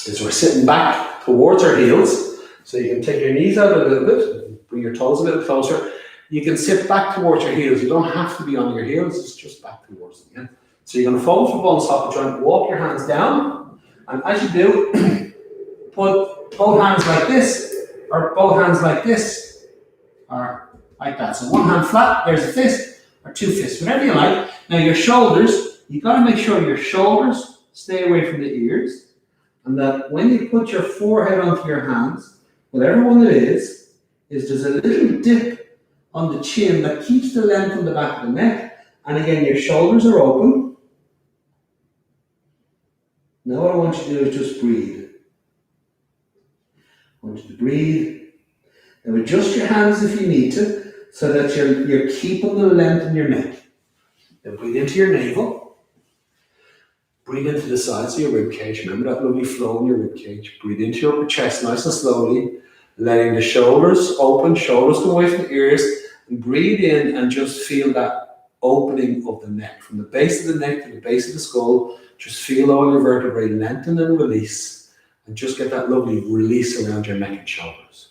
as we're sitting back towards our heels, so you can take your knees out a little bit, bring your toes a little closer. You can sit back towards your heels. You don't have to be on your heels, it's just back towards them. Yeah? So you're going to fold for bone socket joint, walk your hands down, and as you do, put both hands like this, or both hands like this, or like that. So one hand flat, there's a fist, or two fists, whatever you like. Now your shoulders, you got to make sure your shoulders stay away from the ears, and that when you put your forehead onto your hands, whatever one it is there's a little dip on the chin that keeps the length on the back of the neck. And again, your shoulders are open. Now what I want you to do is just breathe. I want you to breathe. Now adjust your hands if you need to, so that you're keeping the length in your neck. Then breathe into your navel. Breathe into the sides of your rib cage. Remember that lovely flow in your rib cage. Breathe into your upper chest nice and slowly, letting the shoulders open, shoulders go away from the ears, and breathe in and just feel that opening of the neck. From the base of the neck to the base of the skull, just feel all your vertebrae lengthen and release, and just get that lovely release around your neck and shoulders.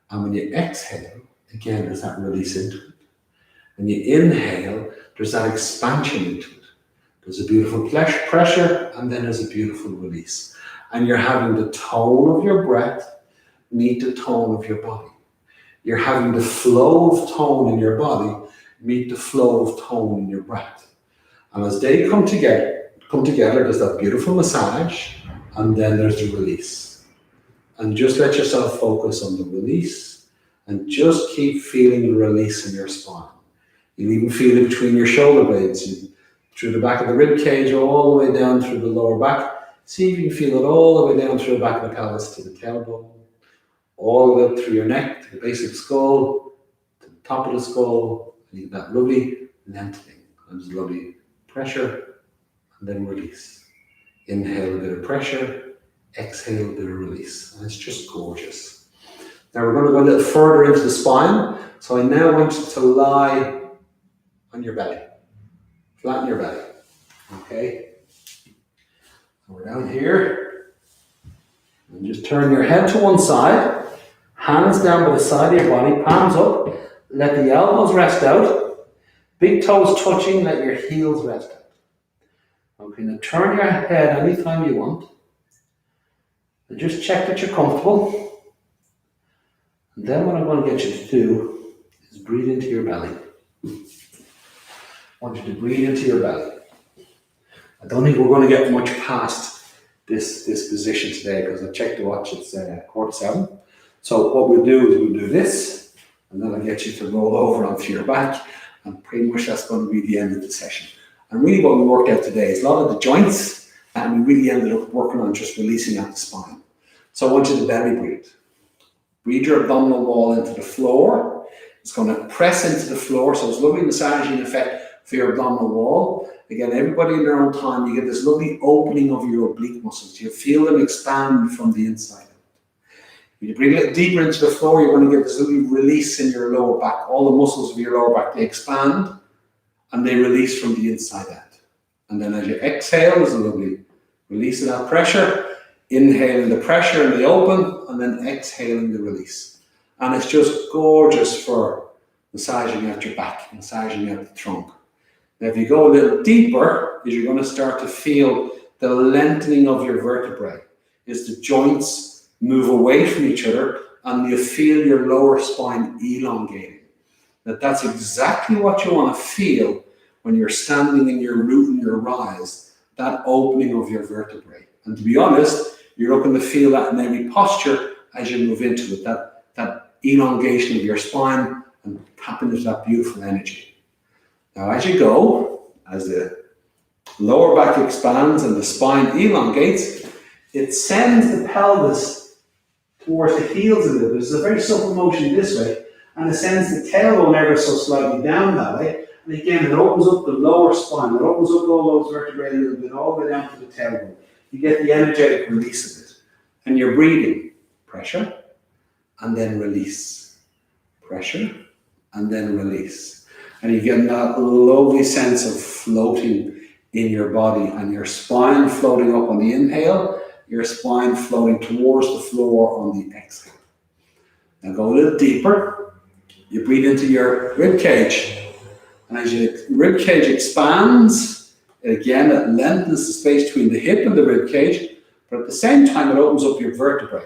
And when you exhale, again, there's that release into it. When you inhale, there's that expansion into it. There's a beautiful pressure, and then there's a beautiful release. And you're having the tone of your breath meet the tone of your body. You're having the flow of tone in your body meet the flow of tone in your breath. And as they come together, there's that beautiful massage, and then there's the release. And just let yourself focus on the release, and just keep feeling the release in your spine. You'll even feel it between your shoulder blades, through the back of the rib cage, all the way down through the lower back. See if you can feel it all the way down through the back of the pelvis to the tailbone, all the way up through your neck to the base of the skull, to the top of the skull. And you get that lovely lengthening. And there's lovely pressure, and then release. Inhale a bit of pressure, exhale a bit of release. And it's just gorgeous. Now we're going to go a little further into the spine. So I now want you to lie on your belly. Flatten your belly. Okay. So we're down here. And just turn your head to one side. Hands down by the side of your body. Palms up. Let the elbows rest out. Big toes touching. Let your heels rest out. Okay. Now turn your head anytime you want. And just check that you're comfortable. And then what I'm going to get you to do is breathe into your belly. I want you to breathe into your belly. I don't think we're going to get much past this position today, because I checked the watch, it's 7:15. So what we'll do is we'll do this, and then I'll get you to roll over onto your back, and pretty much that's going to be the end of the session. And really what we worked out today is a lot of the joints, and we really ended up working on just releasing out the spine. So I want you to belly breathe. Breathe your abdominal wall into the floor. It's going to press into the floor, so it's a lovely massaging effect for your abdominal wall. Again, everybody in their own time, you get this lovely opening of your oblique muscles. You feel them expand from the inside out. When you breathe a little deeper into the floor, you're going to get this lovely release in your lower back. All the muscles of your lower back, they expand and they release from the inside out. And then as you exhale, there's a lovely release of that pressure. Inhaling the pressure and the open, and then exhaling the release. And it's just gorgeous for massaging out your back, massaging out the trunk. Now, if you go a little deeper, you're going to start to feel the lengthening of your vertebrae. As the joints move away from each other, and you feel your lower spine elongating. Now, that's exactly what you want to feel when you're standing in your root and your rise, that opening of your vertebrae. And to be honest, you're looking to feel that in every posture as you move into it, that elongation of your spine and tap into that beautiful energy. Now, as you go, as the lower back expands and the spine elongates, it sends the pelvis towards the heels a little bit. There's a very subtle motion this way, and it sends the tailbone ever so slightly down that way. And again, it opens up the lower spine. It opens up all those vertebrae a little bit, all the way down to the tailbone. You get the energetic release of it. And you're breathing. Pressure, and then release. Pressure, and then release. And you get that lovely sense of floating in your body, and your spine floating up on the inhale, your spine floating towards the floor on the exhale. Now go a little deeper. You breathe into your rib cage. And as your rib cage expands, again, it lengthens the space between the hip and the rib cage, but at the same time, it opens up your vertebrae.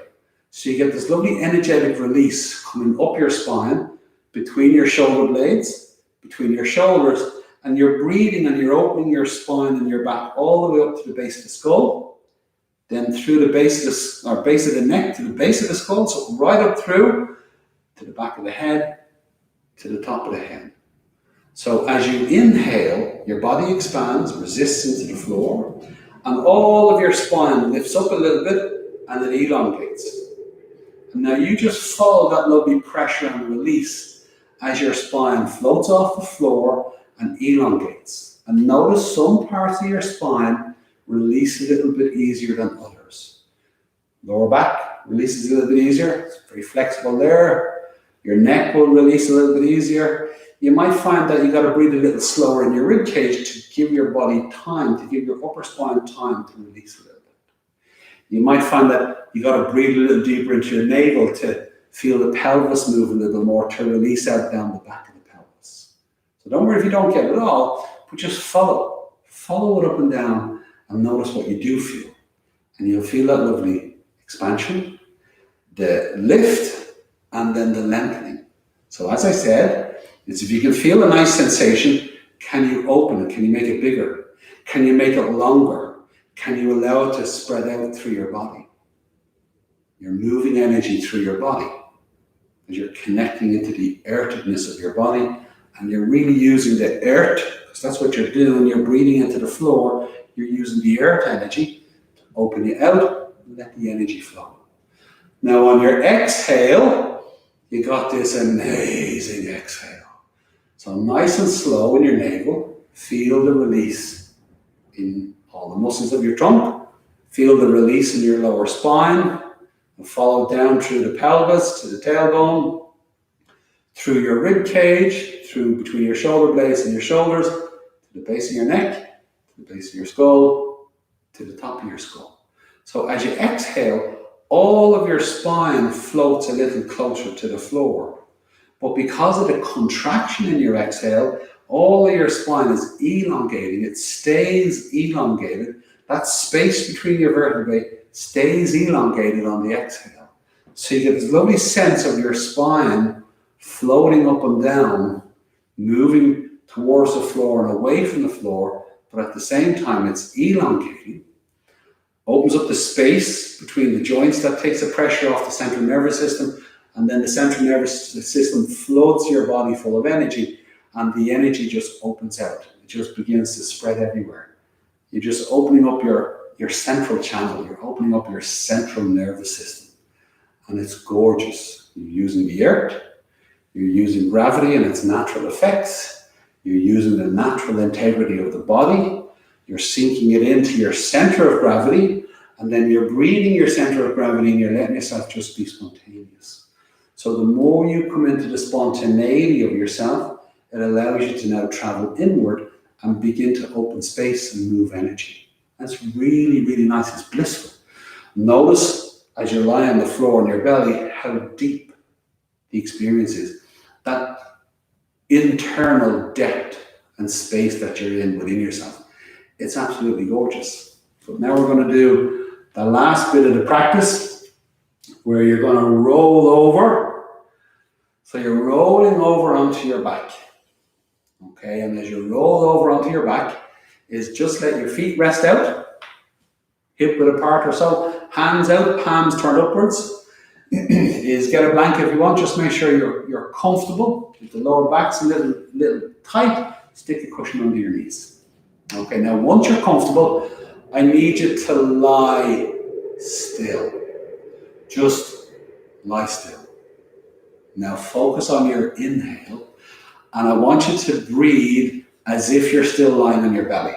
So you get this lovely energetic release coming up your spine, between your shoulder blades, between your shoulders, and you're breathing and you're opening your spine and your back all the way up to the base of the skull, then through the base of the neck to the base of the skull, so right up through to the back of the head, to the top of the head. So as you inhale, your body expands, resists into the floor, and all of your spine lifts up a little bit and it elongates. And now you just follow that lovely pressure and release as your spine floats off the floor and elongates. And notice some parts of your spine release a little bit easier than others. Lower back releases a little bit easier. It's very flexible there. Your neck will release a little bit easier. You might find that you got to breathe a little slower in your rib cage to give your body time, to give your upper spine time to release a little bit. You might find that you got to breathe a little deeper into your navel to feel the pelvis move a little more, to release out down the back of the pelvis. So don't worry if you don't get it all, but just follow. Follow it up and down and notice what you do feel. And you'll feel that lovely expansion, the lift, and then the lengthening. So as I said, it's if you can feel a nice sensation, can you open it? Can you make it bigger? Can you make it longer? Can you allow it to spread out through your body? You're moving energy through your body as you're connecting into the earthiness of your body, and you're really using the earth, because that's what you're doing. You're breathing into the floor. You're using the earth energy to open you out and let the energy flow. Now on your exhale, you got this amazing exhale. So nice and slow in your navel, feel the release in all the muscles of your trunk, feel the release in your lower spine, and follow down through the pelvis to the tailbone, through your rib cage, through between your shoulder blades and your shoulders, to the base of your neck, to the base of your skull, to the top of your skull. So as you exhale, all of your spine floats a little closer to the floor. But because of the contraction in your exhale, all of your spine is elongating. It stays elongated. That space between your vertebrae stays elongated on the exhale. So you get this lovely sense of your spine floating up and down, moving towards the floor and away from the floor, but at the same time it's elongating. Opens up the space between the joints. That takes the pressure off the central nervous system, and then the central nervous system floods your body full of energy, and the energy just opens out. It just begins to spread everywhere. You're just opening up your central channel. You're opening up your central nervous system, and it's gorgeous. You're using the earth. You're using gravity and its natural effects. You're using the natural integrity of the body. You're sinking it into your center of gravity, and then you're breathing your center of gravity and you're letting yourself just be spontaneous. So the more you come into the spontaneity of yourself, it allows you to now travel inward and begin to open space and move energy. That's really, really nice. It's blissful. Notice as you lie on the floor on your belly how deep the experience is. That internal depth and space that you're in within yourself. It's absolutely gorgeous. But now we're going to do the last bit of the practice where you're going to roll over. So you're rolling over onto your back. Okay, and as you roll over onto your back, is just let your feet rest out, hip width apart or so, hands out, palms turned upwards. Is get a blanket if you want, just make sure you're comfortable. If the lower back's a little tight, stick a cushion under your knees. Okay, now once you're comfortable, I need you to lie still. Just lie still. Now focus on your inhale, and I want you to breathe as if you're still lying on your belly.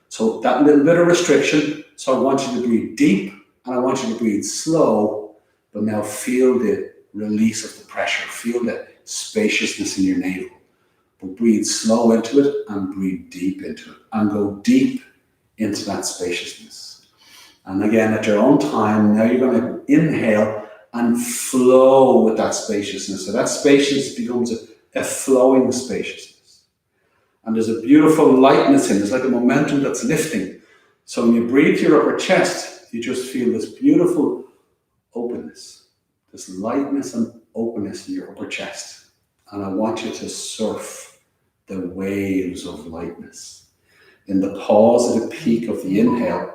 So that little bit of restriction, so I want you to breathe deep, and I want you to breathe slow, but now feel the release of the pressure, feel the spaciousness in your navel. But breathe slow into it and breathe deep into it, and go deep into that spaciousness. And again, at your own time, now you're going to inhale and flow with that spaciousness. So that spaciousness becomes a flowing spaciousness. And there's a beautiful lightness in it. There's like a momentum that's lifting. So when you breathe to your upper chest, you just feel this beautiful openness, this lightness and openness in your upper chest. And I want you to surf the waves of lightness. In the pause at the peak of the inhale,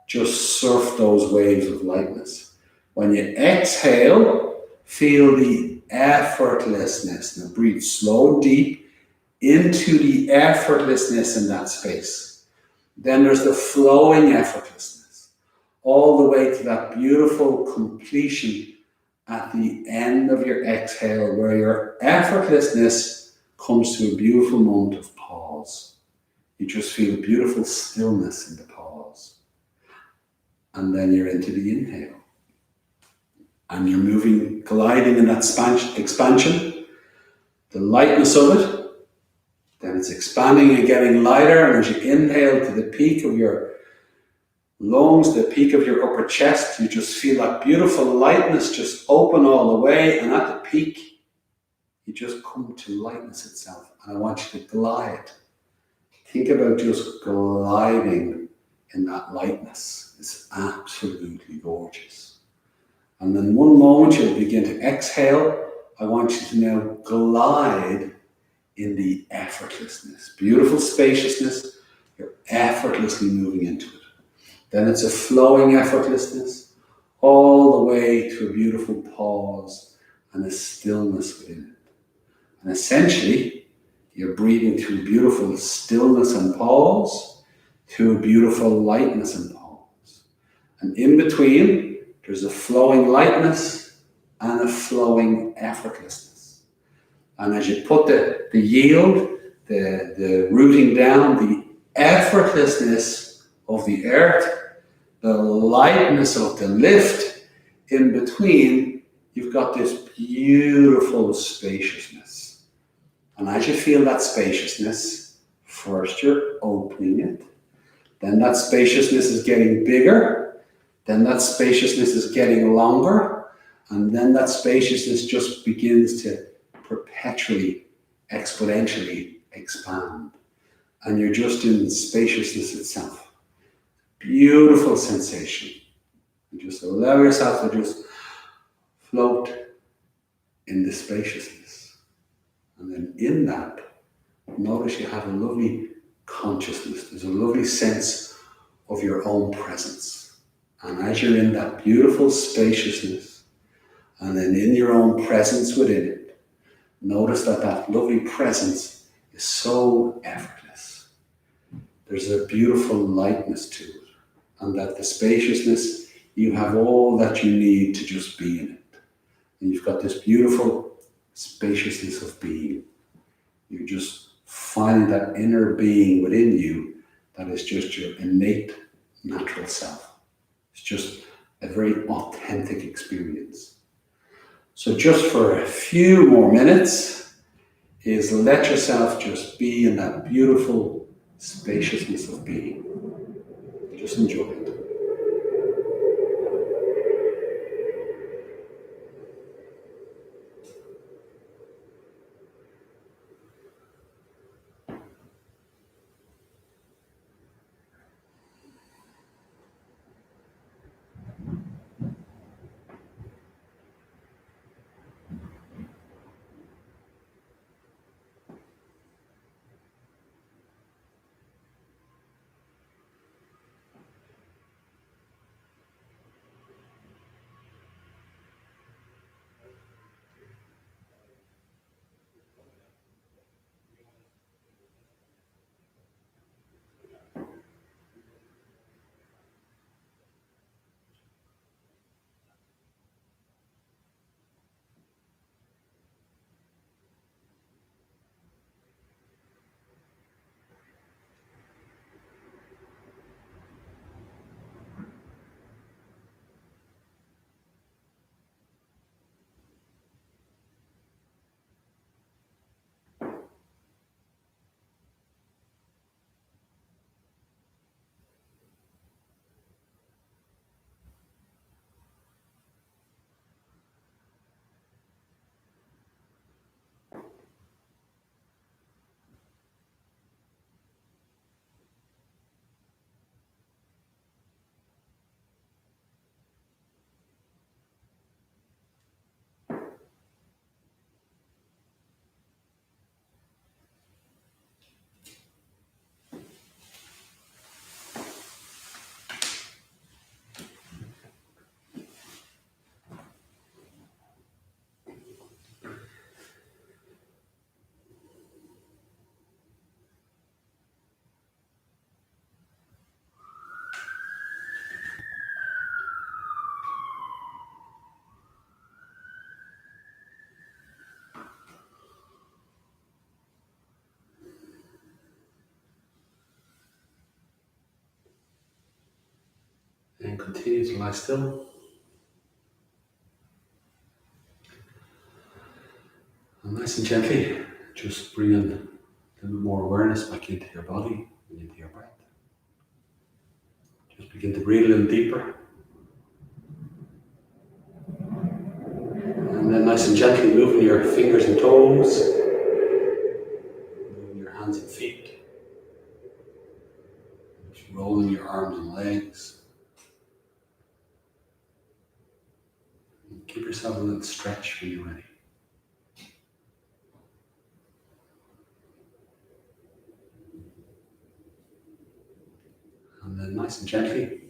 just surf those waves of lightness. When you exhale, feel the effortlessness. Now breathe slow and deep into the effortlessness in that space. Then there's the flowing effortlessness, all the way to that beautiful completion at the end of your exhale, where your effortlessness comes to a beautiful moment of pause. You just feel beautiful stillness in the pause. And then you're into the inhale. And you're moving, gliding in that expansion, the lightness of it. Then it's expanding and getting lighter. And as you inhale to the peak of your lungs, the peak of your upper chest, you just feel that beautiful lightness just open all the way. And at the peak, you just come to lightness itself. And I want you to glide. Think about just gliding in that lightness. It's absolutely gorgeous. And then one moment you'll begin to exhale. I want you to now glide in the effortlessness. Beautiful spaciousness. You're effortlessly moving into it. Then it's a flowing effortlessness all the way to a beautiful pause and a stillness within it. And essentially, you're breathing to a beautiful stillness and pause, to a beautiful lightness and pause. And in between, there's a flowing lightness and a flowing effortlessness. And as you put the yield, the rooting down, the effortlessness of the earth, the lightness of the lift, in between, you've got this beautiful spaciousness. And as you feel that spaciousness, first you're opening it, then that spaciousness is getting bigger, then that spaciousness is getting longer, and then that spaciousness just begins to perpetually, exponentially expand. And you're just in spaciousness itself. Beautiful sensation. You just allow yourself to just float in the spaciousness. And then in that, notice you have a lovely consciousness. There's a lovely sense of your own presence. And as you're in that beautiful spaciousness, and then in your own presence within it, notice that that lovely presence is so effortless. There's a beautiful lightness to it. And that the spaciousness, you have all that you need to just be in it. And you've got this beautiful spaciousness of being. You're just finding that inner being within you that is just your innate natural self. It's just a very authentic experience. So just for a few more minutes is let yourself just be in that beautiful spaciousness of being. Just enjoy it. And continue to lie still. And nice and gently, just bring in a little bit more awareness back into your body and into your breath. Just begin to breathe a little deeper. And then nice and gently moving your fingers and toes, moving your hands and feet, just rolling your arms and legs. And give yourself a little stretch when you're ready. And then nice and gently,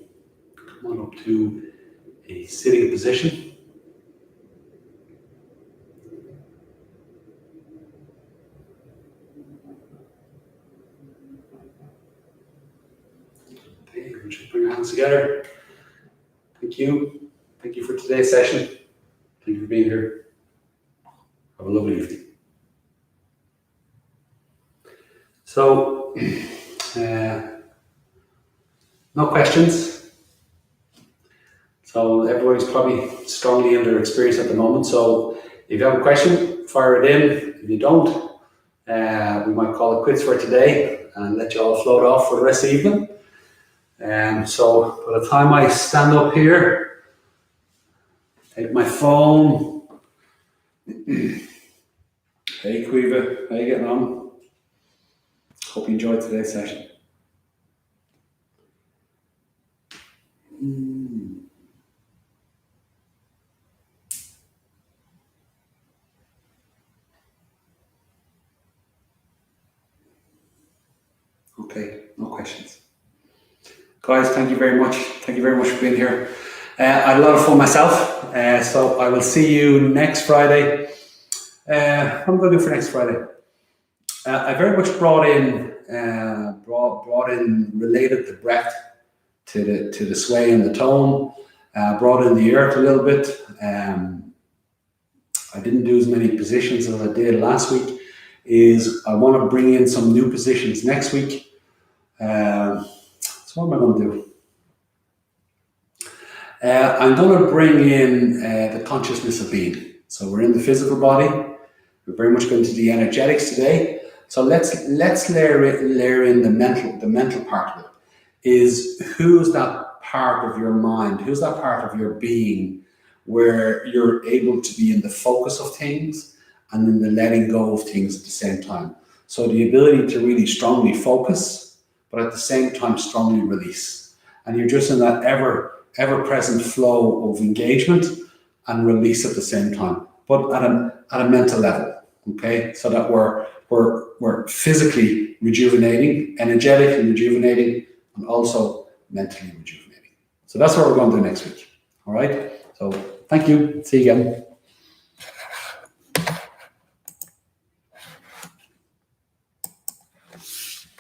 come on up to a sitting position. Okay, just bring your hands together. Thank you. Thank you for today's session. Thank you for being here. Have a lovely evening. So, no questions. So everybody's probably strongly in their experience at the moment. So if you have a question, fire it in. If you don't, we might call it quits for today and let you all float off for the rest of the evening. So by the time I stand up here, take my phone. Hey Quiva, how you getting on? Hope you enjoyed today's session. Okay, no questions. Guys, thank you very much. Thank you very much for being here. I had a lot of fun myself, so I will see you next Friday. What am I going to do for next Friday? I very much brought in related the breath to the sway and the tone. Brought in the earth a little bit. I didn't do as many positions as I did last week. I want to bring in some new positions next week. So what am I going to do? I'm going to bring in the consciousness of being. So we're in the physical body. We're very much going to the energetics today. So let's layer in the mental part of it. Is who's that part of your mind? Who's that part of your being where you're able to be in the focus of things and in the letting go of things at the same time? So the ability to really strongly focus, but at the same time strongly release. And you're just in that ever-present flow of engagement and release at the same time, but at a mental level, okay? So that we're physically rejuvenating, energetically rejuvenating, and also mentally rejuvenating. So that's what we're going to do next week, all right? So thank you, see you again.